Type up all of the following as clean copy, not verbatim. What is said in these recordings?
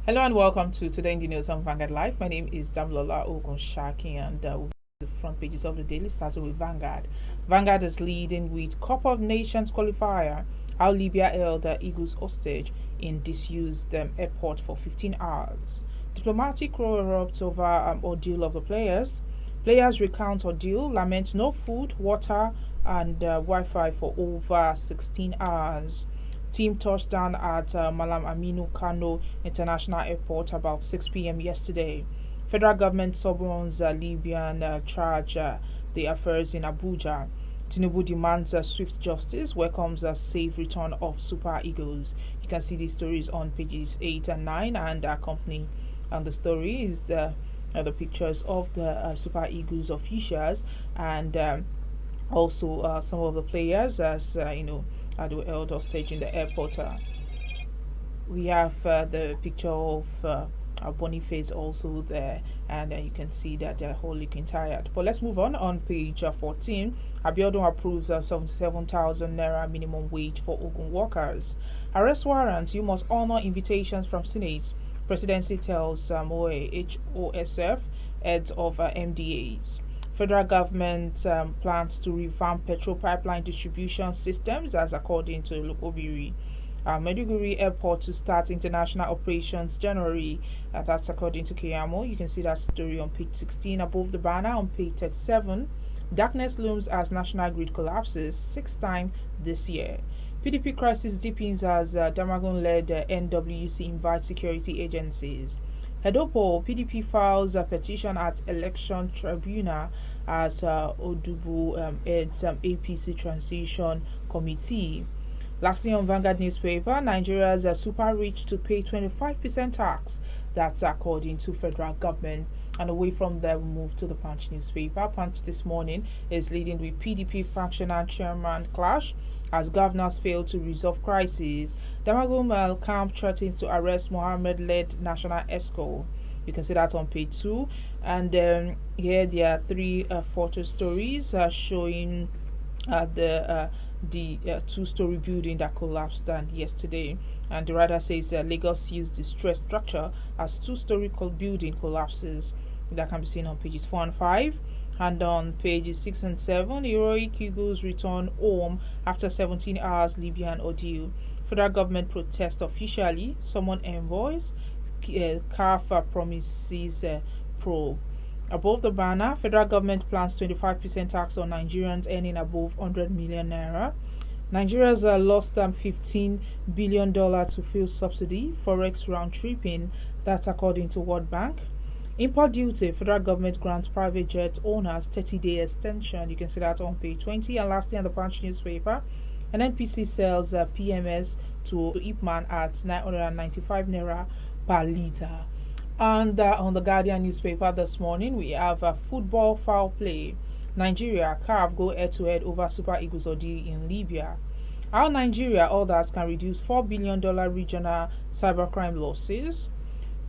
Hello and welcome to Today in the News on Vanguard Live. My name is Damlola Ogunshaki and we'll the front pages of the daily, starting with Vanguard. Vanguard is leading with Cup of Nations qualifier. How Libya held the Eagles hostage in disused airport for 15 hours. Diplomatic row erupts over ordeal of the players. Players recount ordeal, lament no food, water, and Wi-Fi for over 16 hours. Team touched down at Malam Aminu Kano International Airport about 6 p.m. yesterday. Federal government suborns Libyan charge the affairs in Abuja. Tinubu demands swift justice, welcomes a safe return of Super Eagles. You can see these stories on pages 8 and 9, and accompanying on the story is the pictures of the Super Eagles officials and also some of the players as they were held hostage in the airport. We have the picture of Boniface also there, and you can see that they're all looking tired. But let's move on page 14. Abiodun approves 77,000 naira minimum wage for Ogun workers. Arrest warrants, you must honor invitations from Senate. Presidency tells HOSF heads of MDAs. Federal government plans to revamp petrol pipeline distribution systems, as according to Lokobiri. Maiduguri Airport to start international operations January. That's according to Kiyamo. You can see that story on page 16 above the banner. On page 37, darkness looms as national grid collapses 6th time this year. PDP crisis deepens as Damagun-led NWC invites security agencies. Hedopo, PDP files a petition at Election Tribunal as Odubu heads APC Transition Committee. Lastly, on Vanguard newspaper, Nigeria's super rich to pay 25% tax. That's according to federal government. And away from there, we move to the Punch newspaper. Punch this morning is leading with PDP factional chairman clash as governors fail to resolve crisis. Damagum camp threatens to arrest Mohammed-led national ESCO. You can see that on page 2. And here there are 3 photo stories showing the two-story building that collapsed yesterday. And the writer says Lagos used distressed structure as two-story building collapses. That can be seen on pages 4 and 5. And on pages 6 and 7, heroic Eagles return home after 17 hours Libyan ordeal. Federal government protests officially, summon envoys, CAF promises probe. Above the banner, federal government plans 25% tax on Nigerians earning above 100 million naira. Nigeria's lost $15 billion to fuel subsidy, forex round tripping. That's according to World Bank. Import duty, federal government grants private jet owners 30-day extension. You can see that on page 20. And lastly, on the Punch newspaper, NNPC sells PMS to Ipman at 995 naira per litre. And on the Guardian newspaper this morning, we have football foul play. Nigeria, CAF go head-to-head over Super Eagles ordeal in Libya. How Nigeria, others can reduce $4 billion regional cybercrime losses.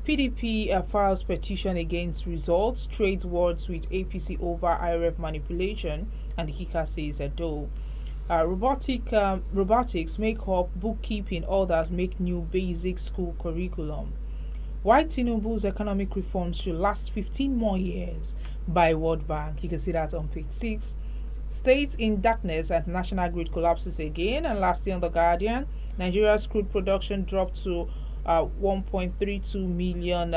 PDP files petition against results, trades words with APC over IRF manipulation, and the kicker says do. Robotics make up bookkeeping, others make new basic school curriculum. Why Tinubu's economic reforms should last 15 more years by World Bank. You can see that on page 6. States in darkness and national grid collapses again. And lastly, on the Guardian, Nigeria's crude production dropped to 1.32 million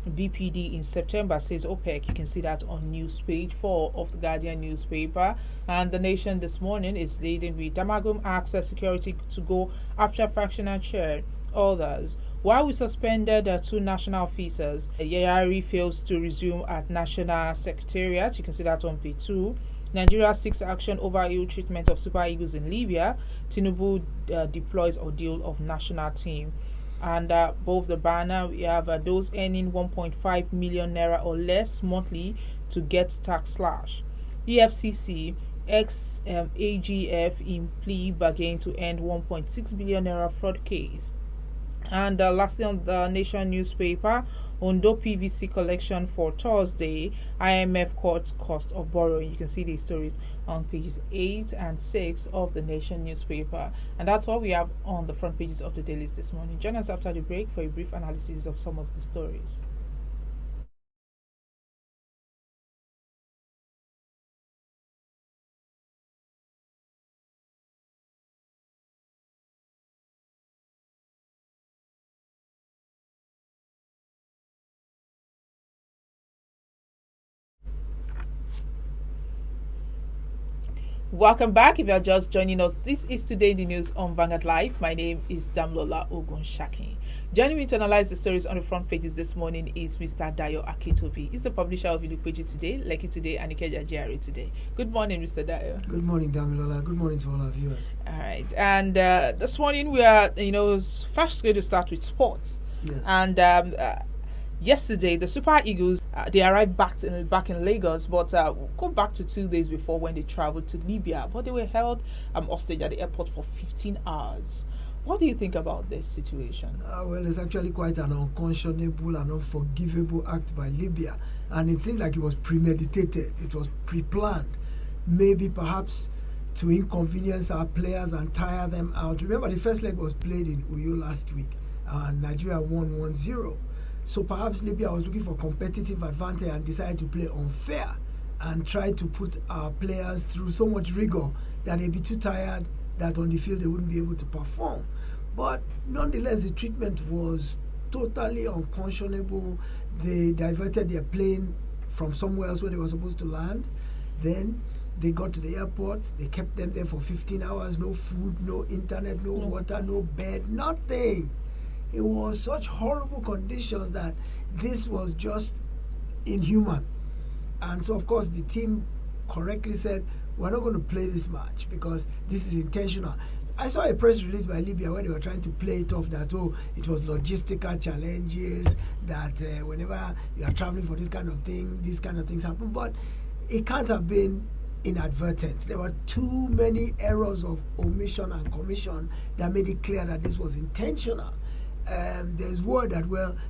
BPD in September, says OPEC. You can see that on news page 4 of the Guardian newspaper. And the Nation this morning is leading with Damagum asks security to go after factional chair others. While we suspended 2 national officers, Yayari fails to resume at National Secretariat. You can see that on page 2. Nigeria seeks action over ill treatment of Super Eagles in Libya. Tinubu deploys ordeal of national team. And above the banner, we have those earning 1.5 million naira or less monthly to get tax slash. EFCC AGF in plea bargain to end 1.6 billion naira fraud case. And lastly, on the Nation newspaper, Ondo PVC collection for Thursday. IMF cuts cost of borrowing. You can see these stories on pages 8 and 6 of the Nation newspaper. And that's what we have on the front pages of the dailies this morning. Join us after the break for a brief analysis of some of the stories. Welcome back. If you are just joining us, this is Today in the News on Vanguard Live. My name is Damlola Ogunshaki. Joining me to analyze the stories on the front pages this morning is Mr. Dayo Akitobi. He's the publisher of Ilupeju Today, Lekki Today, and Ikeja GRA Today. Good morning, Mr. Dayo. Good morning, Damlola. Good morning to all our viewers. All right. And this morning we are, first going to start with sports. Yes. And yesterday, the Super Eagles, they arrived back in Lagos, but go back to 2 days before when they traveled to Libya. But they were held hostage at the airport for 15 hours. What do you think about this situation? Well, it's actually quite an unconscionable and unforgivable act by Libya. And it seemed like it was premeditated. It was pre-planned. Maybe perhaps to inconvenience our players and tire them out. Remember, the first leg was played in Uyo last week, and Nigeria won 1-0. So perhaps Libya was looking for competitive advantage and decided to play unfair and try to put our players through so much rigor that they'd be too tired that on the field they wouldn't be able to perform. But nonetheless, the treatment was totally unconscionable. They diverted their plane from somewhere else where they were supposed to land. Then they got to the airport. They kept them there for 15 hours. No food, no internet, no water, no bed, nothing. It was such horrible conditions that this was just inhuman. And so, of course, the team correctly said, we're not going to play this match because this is intentional. I saw a press release by Libya where they were trying to play it off that, it was logistical challenges, that whenever you are traveling for this kind of thing, these kind of things happen. But it can't have been inadvertent. There were too many errors of omission and commission that made it clear that this was intentional. There's word that,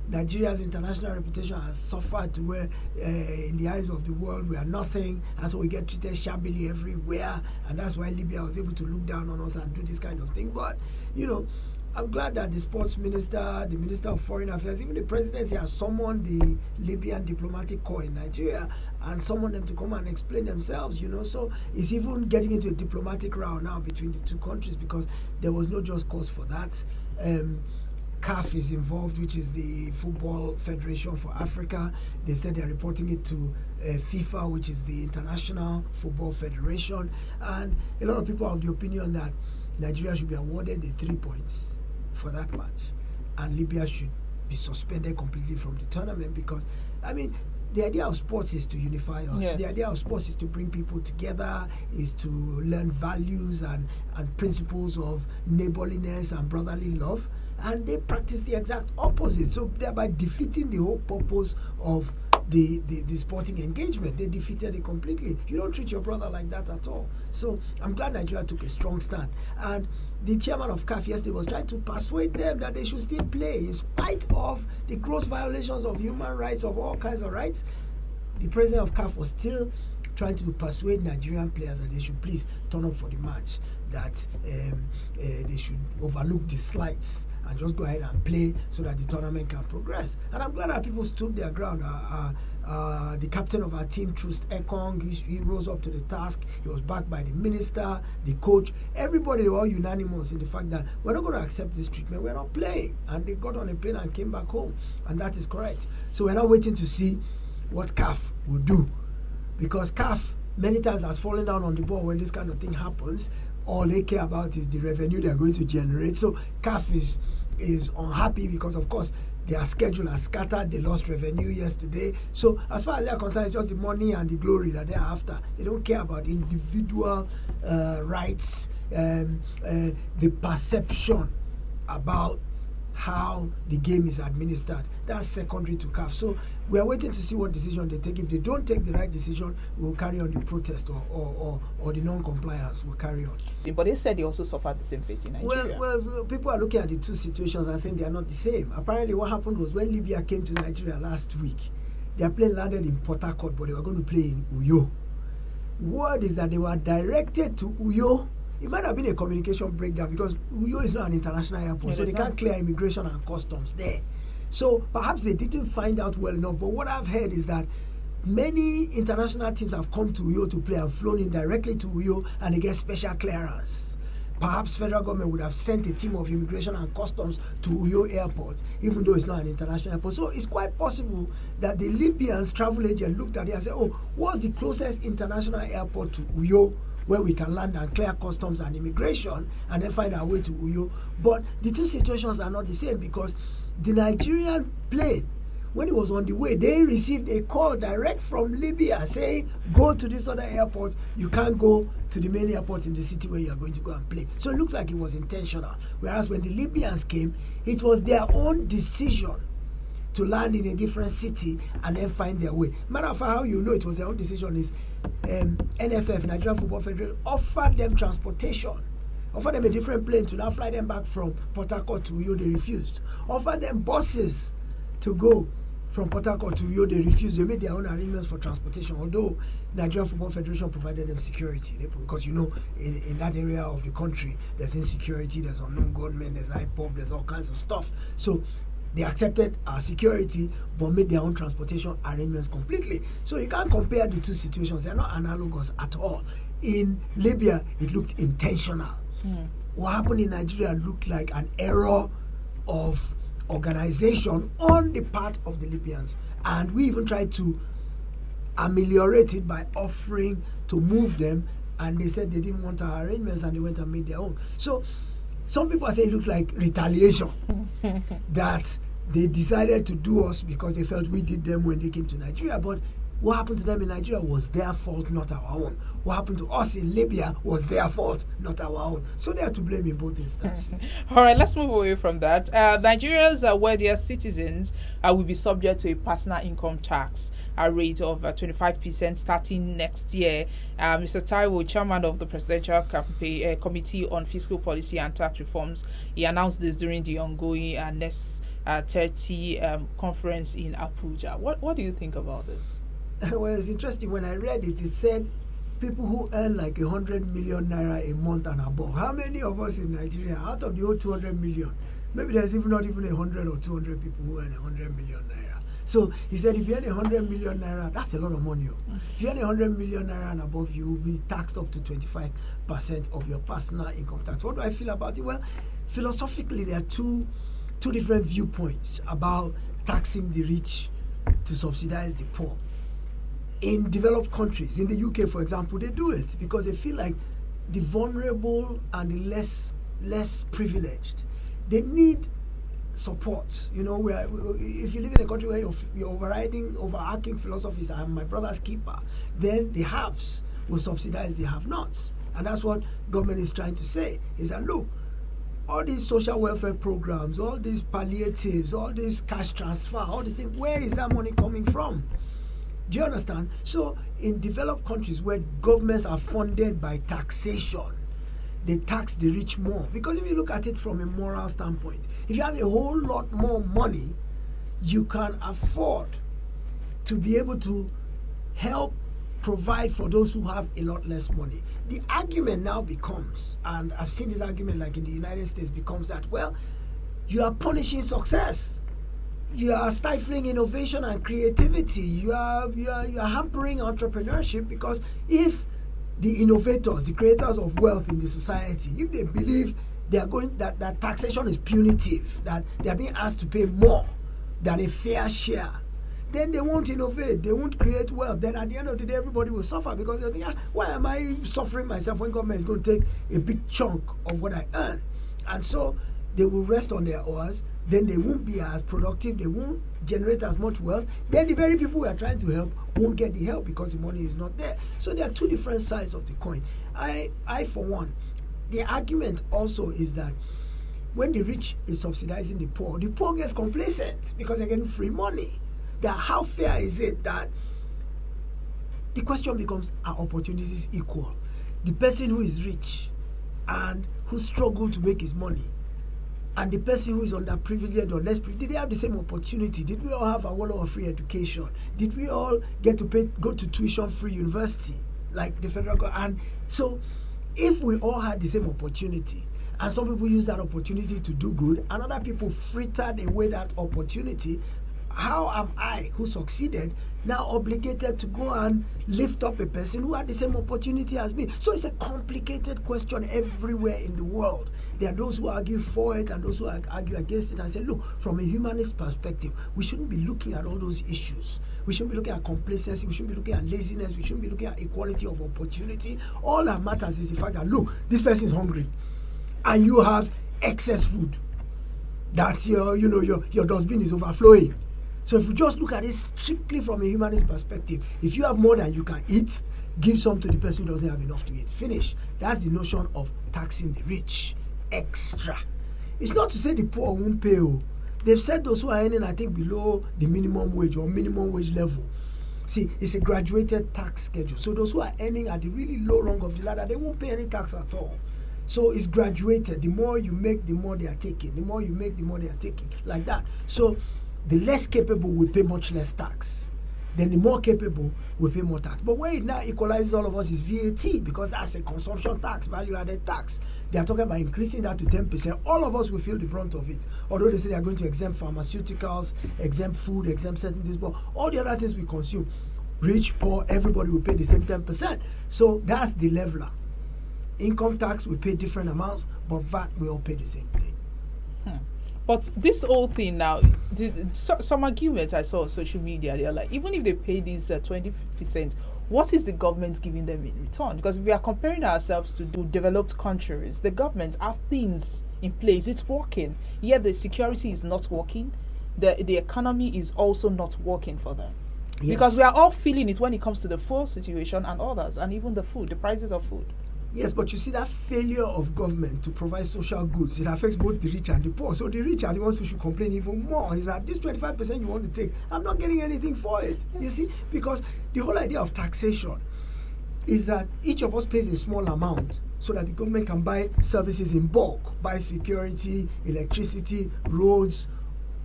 Nigeria's international reputation has suffered to where, in the eyes of the world, we are nothing, and so we get treated shabbily everywhere, and that's why Libya was able to look down on us and do this kind of thing. But, I'm glad that the sports minister, the minister of foreign affairs, even the presidency has summoned the Libyan diplomatic corps in Nigeria and summoned them to come and explain themselves, So it's even getting into a diplomatic row now between the two countries because there was no just cause for that. CAF is involved, which is the Football Federation for Africa. They said they're reporting it to FIFA, which is the International Football Federation. And a lot of people are of the opinion that Nigeria should be awarded the 3 points for that match. And Libya should be suspended completely from the tournament because, the idea of sports is to unify us. Yes. The idea of sports is to bring people together, is to learn values and principles of neighborliness and brotherly love. And they practice the exact opposite, so thereby defeating the whole purpose of the sporting engagement. They defeated it completely. You don't treat your brother like that at all. So I'm glad Nigeria took a strong stand. And the chairman of CAF yesterday was trying to persuade them that they should still play in spite of the gross violations of human rights, of all kinds of rights. The president of CAF was still trying to persuade Nigerian players that they should please turn up for the match, that they should overlook the slights and just go ahead and play so that the tournament can progress. And I'm glad that people stood their ground. The captain of our team, Trust Ekong, he rose up to the task. He was backed by the minister, the coach. Everybody, they were all unanimous in the fact that we're not going to accept this treatment. We're not playing. And they got on a plane and came back home. And that is correct. So we're now waiting to see what CAF will do. Because CAF many times has fallen down on the ball when this kind of thing happens. All they care about is the revenue they're going to generate. So CAF is unhappy because, of course, their schedule has scattered. They lost revenue yesterday. So as far as they're concerned, it's just the money and the glory that they're after. They don't care about individual rights, the perception about how the game is administered. That's secondary to CAF. So we are waiting to see what decision they take. If they don't take the right decision, we'll carry on the protest, or the non-compliance will carry on. But they said they also suffered the same fate in Nigeria. Well, people are looking at the two situations and saying they are not the same. Apparently what happened was when Libya came to Nigeria last week, their plane landed in Port Harcourt, but they were going to play in Uyo. Word is that they were directed to Uyo. It might have been a communication breakdown because Uyo is not an international airport, so they can't clear immigration and customs there. So perhaps they didn't find out well enough. But what I've heard is that many international teams have come to Uyo to play and flown in directly to Uyo, and they get special clearance. Perhaps federal government would have sent a team of immigration and customs to Uyo airport, even though it's not an international airport. So it's quite possible that the Libyans travel agent looked at it and said, oh, what's the closest international airport to Uyo where we can land and clear customs and immigration and then find our way to Uyo? But the two situations are not the same, because the Nigerian plane, when it was on the way, they received a call direct from Libya saying, go to this other airport. You can't go to the main airport in the city where you are going to go and play. So it looks like it was intentional. Whereas when the Libyans came, it was their own decision to land in a different city and then find their way. Matter of fact, how you know it was their own decision is NFF, Nigerian Football Federation, offered them transportation. Offered them a different plane to now fly them back from Port Harcourt to Uyo. They refused. Offered them buses to go from Port Harcourt to Uyo. They refused. They made their own arrangements for transportation, although Nigerian Football Federation provided them security. Because in that area of the country, there's insecurity, there's unknown gunmen, there's IPOB, there's all kinds of stuff. So they accepted our security but made their own transportation arrangements completely. So you can't compare the two situations. They're not analogous at all. In Libya, it looked intentional. What happened in Nigeria looked like an error of organization on the part of the Libyans. And we even tried to ameliorate it by offering to move them, and they said they didn't want our arrangements and they went and made their own. So some people are saying it looks like retaliation that they decided to do us because they felt we did them when they came to Nigeria. But what happened to them in Nigeria was their fault, not our own. What happened to us in Libya was their fault, not our own. So they are to blame in both instances. All right, let's move away from that. Nigerians, where their citizens will be subject to a personal income tax rate of 25% starting next year. Mr. Taiwo, chairman of the Presidential Committee on Fiscal Policy and Tax Reforms, he announced this during the ongoing next 30 conference in Abuja. What do you think about this? Well, it's interesting. When I read it, it said people who earn like 100 million naira a month and above. How many of us in Nigeria, out of the whole 200 million, maybe there's not even 100 or 200 people who earn 100 million naira. So he said, if you earn 100 million naira, that's a lot of money. If you earn 100 million naira and above, you will be taxed up to 25% of your personal income tax. What do I feel about it? Well, philosophically, there are two different viewpoints about taxing the rich to subsidize the poor. In developed countries, in the UK, for example, they do it because they feel like the vulnerable and the less privileged, they need support. You know, if you live in a country where your overarching philosophy is "I'm my brother's keeper," then the haves will subsidize the have-nots, and that's what government is trying to say. Is that look, all these social welfare programs, all these palliatives, all this cash transfer, all these things, where is that money coming from? Do you understand? So in developed countries where governments are funded by taxation, they tax the rich more. Because if you look at it from a moral standpoint, if you have a whole lot more money, you can afford to be able to help provide for those who have a lot less money. The argument now becomes, and I've seen this argument like in the United States, becomes that, well, you are punishing success. You are stifling innovation and creativity. You are hampering entrepreneurship, because if the innovators, the creators of wealth in the society, if they believe they are that taxation is punitive, that they are being asked to pay more than a fair share, then they won't innovate, they won't create wealth. Then at the end of the day, everybody will suffer, because they'll think, why am I suffering myself when government is going to take a big chunk of what I earn? And so they will rest on their oars. Then they won't be as productive, they won't generate as much wealth. Then the very people we are trying to help won't get the help because the money is not there. So there are two different sides of the coin. I for one, the argument also is that when the rich is subsidizing the poor gets complacent because they're getting free money. That how fair is it that the question becomes, are opportunities equal? The person who is rich and who struggled to make his money and the person who is underprivileged or less privileged, did they have the same opportunity? Did we all have a wall of free education? Did we all get to go to tuition-free university like the federal government? And so if we all had the same opportunity and some people use that opportunity to do good and other people frittered away that opportunity, how am I, who succeeded, now obligated to go and lift up a person who had the same opportunity as me? So it's a complicated question everywhere in the world. There are those who argue for it and those who argue against it and say, look, from a humanist perspective, we shouldn't be looking at all those issues. We shouldn't be looking at complacency. We shouldn't be looking at laziness. We shouldn't be looking at equality of opportunity. All that matters is the fact that, look, this person is hungry and you have excess food. That your dustbin is overflowing. So if we just look at it strictly from a humanist perspective, if you have more than you can eat, give some to the person who doesn't have enough to eat. Finish. That's the notion of taxing the rich extra. It's not to say the poor won't pay. They've said those who are earning, I think, below the minimum wage or minimum wage level. See, it's a graduated tax schedule. So those who are earning at the really low rung of the ladder, they won't pay any tax at all. So it's graduated. The more you make, the more they are taking. The more you make, the more they are taking. Like that. So the less capable will pay much less tax. Then the more capable will pay more tax. But where it now equalizes all of us is VAT, because that's a consumption tax, value-added tax. They are talking about increasing that to 10%. All of us will feel the brunt of it. Although they say they are going to exempt pharmaceuticals, exempt food, exempt certain things, but all the other things we consume, rich, poor, everybody will pay the same 10%. So that's the leveler. Income tax will pay different amounts, but VAT will all pay the same thing. But this whole thing now, some arguments I saw on social media, they're like, even if they pay this 20%, what is the government giving them in return? Because if we are comparing ourselves to developed countries, the government have things in place, it's working. Yet the security is not working. The economy is also not working for them. Yes. Because we are all feeling it when it comes to the fuel situation and others, and even the food, the prices of food. Yes, but you see that failure of government to provide social goods, it affects both the rich and the poor. So the rich are the ones who should complain even more. Is that this 25% you want to take, I'm not getting anything for it. You see, because the whole idea of taxation is that each of us pays a small amount so that the government can buy services in bulk, buy security, electricity, roads,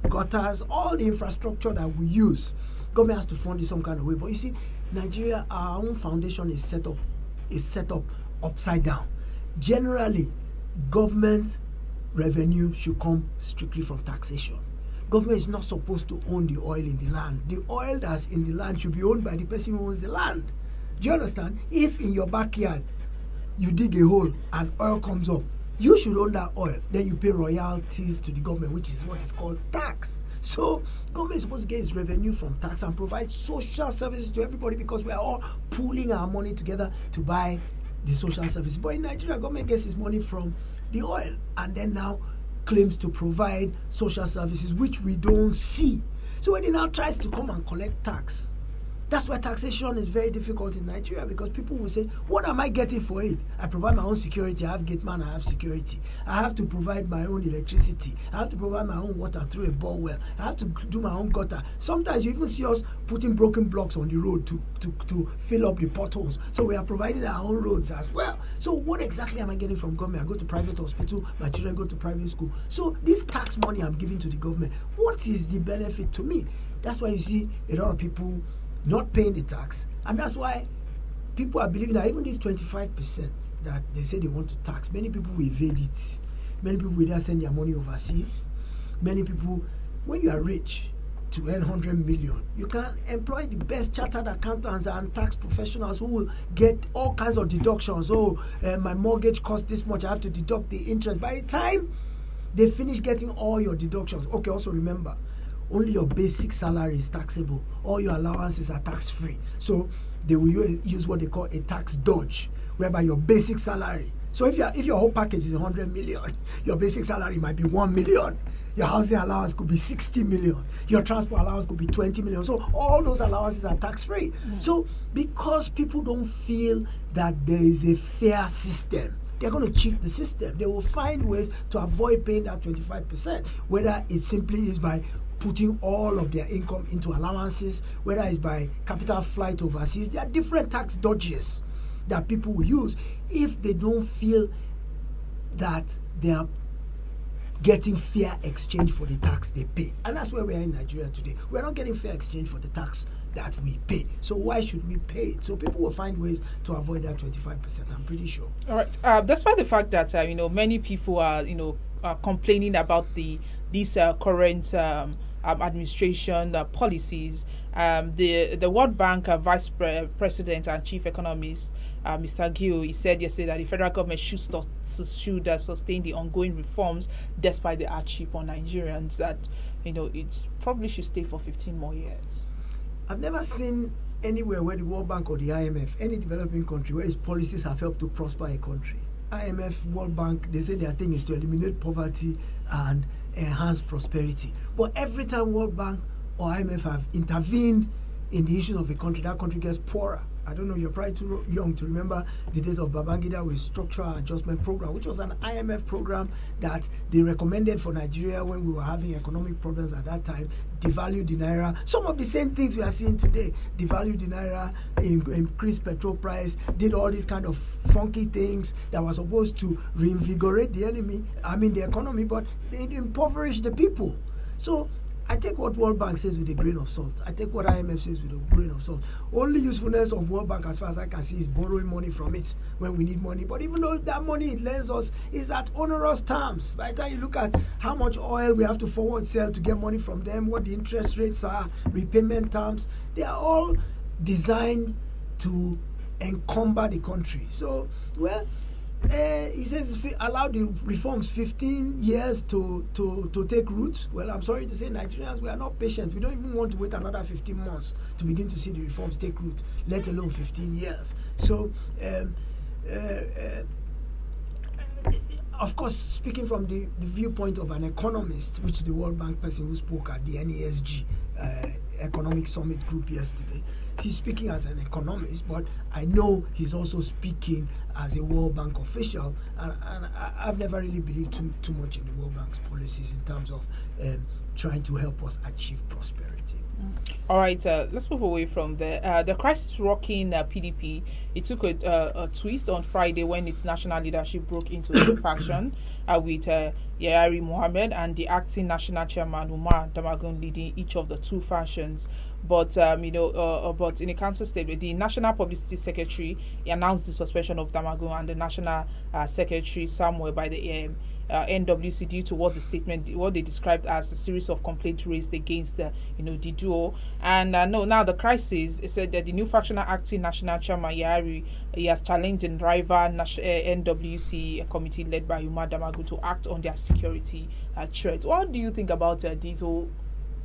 gutters, all the infrastructure that we use. Government has to fund it some kind of way. But you see, Nigeria, our own foundation is set up upside down. Generally, government revenue should come strictly from taxation. Government is not supposed to own the oil in the land. The oil that's in the land should be owned by the person who owns the land. Do you understand? If in your backyard you dig a hole and oil comes up, you should own that oil. Then you pay royalties to the government, which is what is called tax. So government is supposed to get its revenue from tax and provide social services to everybody, because we are all pooling our money together to buy the social services. But in Nigeria, government gets its money from the oil and then now claims to provide social services, which we don't see. So when it now tries to come and collect tax, that's why taxation is very difficult in Nigeria, because people will say, what am I getting for it? I provide my own security. I have gate man, I have security. I have to provide my own electricity. I have to provide my own water through a bore well. I have to do my own gutter. Sometimes you even see us putting broken blocks on the road to fill up the potholes. So we are providing our own roads as well. So what exactly am I getting from government? I go to private hospital, my children go to private school. So this tax money I'm giving to the government, what is the benefit to me? That's why you see a lot of people not paying the tax, and that's why people are believing that even this 25% that they say they want to tax, many people will evade it. Many people will not send their money overseas. Many people, when you are rich, to earn 100 million, you can employ the best chartered accountants and tax professionals who will get all kinds of deductions. My mortgage costs this much, I have to deduct the interest. By the time they finish getting all your deductions, okay, also remember, only your basic salary is taxable. All your allowances are tax-free. So they will use what they call a tax dodge, whereby your basic salary. So if your whole package is 100 million, your basic salary might be 1 million. Your housing allowance could be 60 million. Your transport allowance could be 20 million. So all those allowances are tax-free. So because people don't feel that there is a fair system, they're going to cheat the system. They will find ways to avoid paying that 25%, whether it simply is by putting all of their income into allowances, whether it's by capital flight overseas. There are different tax dodges that people will use if they don't feel that they are getting fair exchange for the tax they pay. And that's where we are in Nigeria today. We're not getting fair exchange for the tax that we pay. So why should we pay it? So people will find ways to avoid that 25%, I'm pretty sure. All right. Despite the fact that, many people are, complaining about these current administration policies, the World Bank Vice President and Chief Economist, Mr. Gill, he said yesterday that the federal government should sustain the ongoing reforms despite the hardship on Nigerians, that it probably should stay for 15 more years. I've never seen anywhere where the World Bank or the IMF, any developing country, where its policies have helped to prosper a country. IMF, World Bank, they say their thing is to eliminate poverty and enhance prosperity. But every time World Bank or IMF have intervened in the issues of a country, that country gets poorer. I don't know, you're probably too young to remember the days of Babangida with Structural Adjustment Program, which was an IMF program that they recommended for Nigeria when we were having economic problems at that time. Devalued the naira. Some of the same things we are seeing today. Devalued the naira, increased petrol price, did all these kind of funky things that were supposed to reinvigorate the economy, but they impoverished the people. So I take what World Bank says with a grain of salt. I take what IMF says with a grain of salt. Only usefulness of World Bank, as far as I can see, is borrowing money from it when we need money. But even though that money it lends us is at onerous terms, by the time you look at how much oil we have to forward sell to get money from them, what the interest rates are, repayment terms, they are all designed to encumber the country. So, he says allow the reforms 15 years to take root. Well, I'm sorry to say, Nigerians, we are not patient. We don't even want to wait another 15 months to begin to see the reforms take root, let alone 15 years. So, of course, speaking from the viewpoint of an economist, which the World Bank person who spoke at the NASG Economic Summit group yesterday, he's speaking as an economist, but I know he's also speaking as a World Bank official, and I've never really believed too much in the World Bank's policies in terms of trying to help us achieve prosperity. All right, let's move away from there. The crisis rocking PDP, it took a twist on Friday when its national leadership broke into a faction with Yahya Mohammed and the acting national chairman Umar Damagum leading each of the two factions. But but in a council statement, the National Publicity Secretary announced the suspension of Damagum and the National Secretary Samuel by the NWC due to what they described as a series of complaints raised against the duo. And now the crisis, it said that the new factional acting national chairman Yahya, he has challenged the rival NWC committee led by Umar Damagum to act on their security threat. What do you think about this whole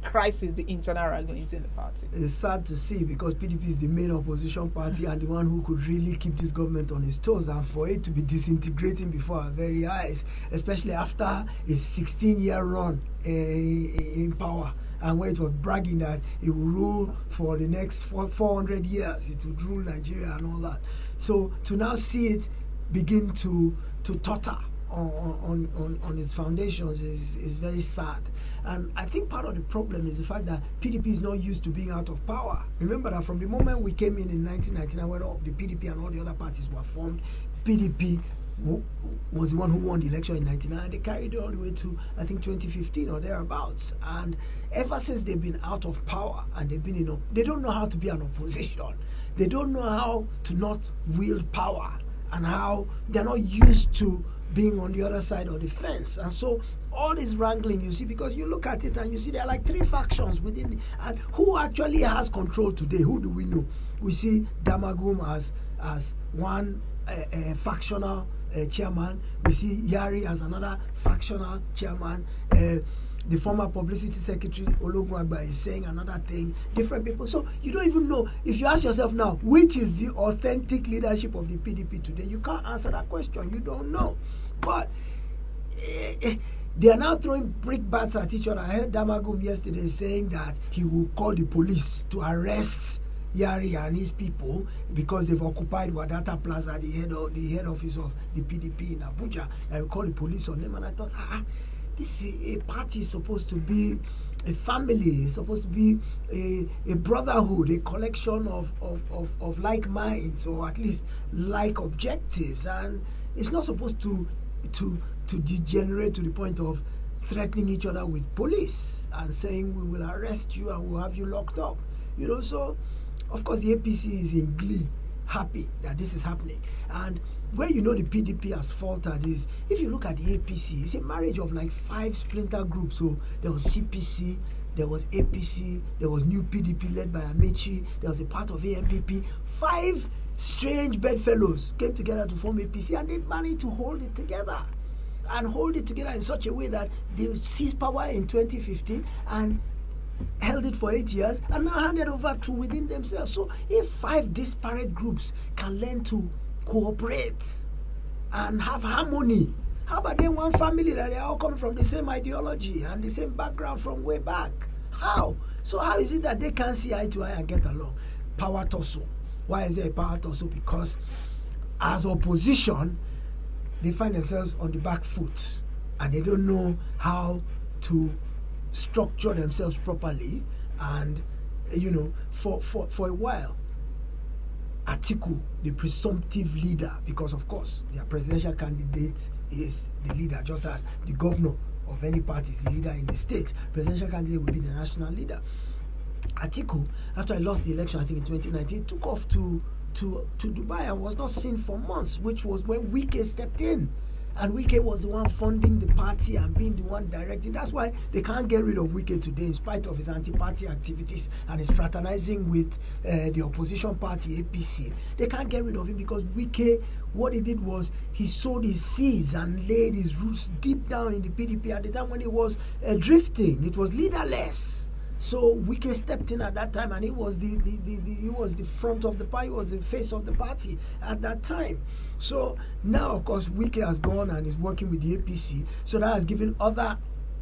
crisis, the internal wranglings in the party? It's sad to see, because PDP is the main opposition party and the one who could really keep this government on its toes, and for it to be disintegrating before our very eyes, especially after a 16-year run in power, and where it was bragging that it will rule for the next 400 years, it would rule Nigeria and all that. So to now see it begin to totter on its foundations is very sad. And I think part of the problem is the fact that PDP is not used to being out of power. Remember that from the moment we came in 1999, when all the PDP and all the other parties were formed, PDP was the one who won the election in 1999. They carried it all the way to, I think, 2015 or thereabouts. And ever since they've been out of power and they don't know how to be an opposition. They don't know how to not wield power, and how they're not used to being on the other side of the fence. And so all this wrangling, you see, because you look at it and you see there are like three factions within, and who actually has control today? Who do we know? We see Damagum as one factional chairman. We see Yari as another factional chairman. The former publicity secretary Ologun Agba is saying another thing. Different people. So you don't even know. If you ask yourself now, which is the authentic leadership of the PDP today, you can't answer that question. You don't know. But they are now throwing brickbats at each other. I heard Damagum yesterday saying that he will call the police to arrest Yari and his people, because they've occupied Wadata Plaza, the head office of the PDP in Abuja, and we called the police on them. And I thought, this is a party is supposed to be a family, it's supposed to be a brotherhood, a collection of like minds, or at least like objectives, and it's not supposed to degenerate to the point of threatening each other with police and saying we will arrest you and we'll have you locked up. So of course the APC is in glee, happy that this is happening. And where the PDP has faltered is, if you look at the APC, it's a marriage of like 5 splinter groups. So there was CPC, there was APC, there was New PDP led by Amechi, there was a part of AMPP. 5 strange bedfellows came together to form APC, and they managed to hold it together. And hold it together in such a way that they seized power in 2015 and held it for 8 years, and now handed over to within themselves. So if 5 disparate groups can learn to cooperate and have harmony, how about then one family that they are all coming from the same ideology and the same background from way back? How? So how is it that they can't see eye to eye and get along? Power tussle. Why is there a power tussle? Because as opposition, they find themselves on the back foot and they don't know how to structure themselves properly. And for a while, Atiku, the presumptive leader, because of course their presidential candidate is the leader, just as the governor of any party is the leader in the state. Presidential candidate will be the national leader. Atiku, after I lost the election, I think in 2019, took off to Dubai and was not seen for months, which was when Wike stepped in. And Wike was the one funding the party and being the one directing. That's why they can't get rid of Wike today, in spite of his anti-party activities and his fraternizing with the opposition party, APC. They can't get rid of him because Wike, what he did was he sowed his seeds and laid his roots deep down in the PDP at the time when it was drifting. It was leaderless. So Wike stepped in at that time, and he was the front of the party, he was the face of the party at that time. So now, of course, Wike has gone and is working with the APC. So that has given other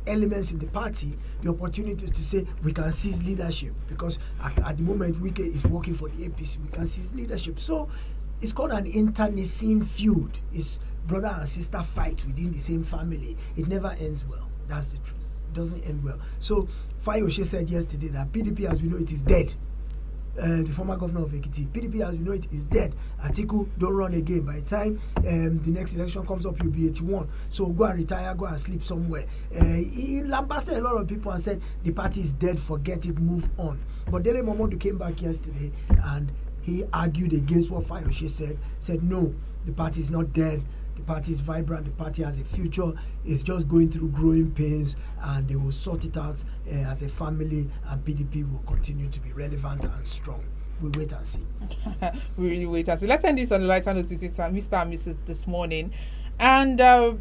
elements in the party the opportunities to say we can seize leadership, because at the moment Wike is working for the APC, we can seize leadership. So it's called an internecine feud. It's brother and sister fight within the same family. It never ends well. That's the truth. It doesn't end well. So Fayose said yesterday that PDP, as we know it, is dead. The former governor of Ekiti, PDP, as we know it, is dead. Atiku, don't run again. By the time the next election comes up, you'll be 81. So go and retire, go and sleep somewhere. He lambasted a lot of people and said the party is dead, forget it, move on. But Dele Momodu came back yesterday and he argued against what Fayose said no, the party is not dead. The party is vibrant, the party has a future, it's just going through growing pains, and they will sort it out as a family, and PDP will continue to be relevant and strong. We wait and see. We really wait and see. Let's end this on the lighter note. It's Mr. and Mrs. this morning. And I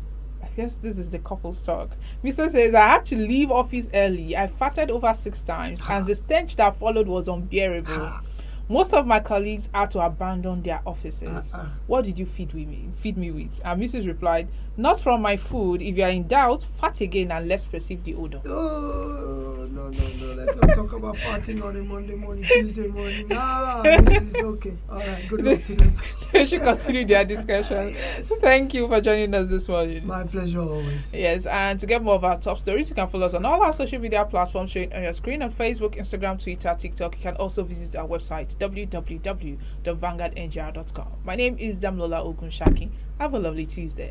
guess this is the couple's talk. Mr. says, I had to leave office early. I farted over 6 times, and the stench that followed was unbearable. Most of my colleagues had to abandon their offices. What did you feed me with? And Mrs. replied, not from my food. If you are in doubt, fart again and let's perceive the odor. Oh, no. Let's not talk about farting on a Monday morning, Tuesday morning. This is okay. All right, good luck to them. They should continue their discussion. Yes. Thank you for joining us this morning. My pleasure always. Yes, and to get more of our top stories, you can follow us on all our social media platforms showing on your screen on Facebook, Instagram, Twitter, TikTok. You can also visit our website, www.vanguardngr.com. My name is Damlola Ogunshaki. Have a lovely Tuesday.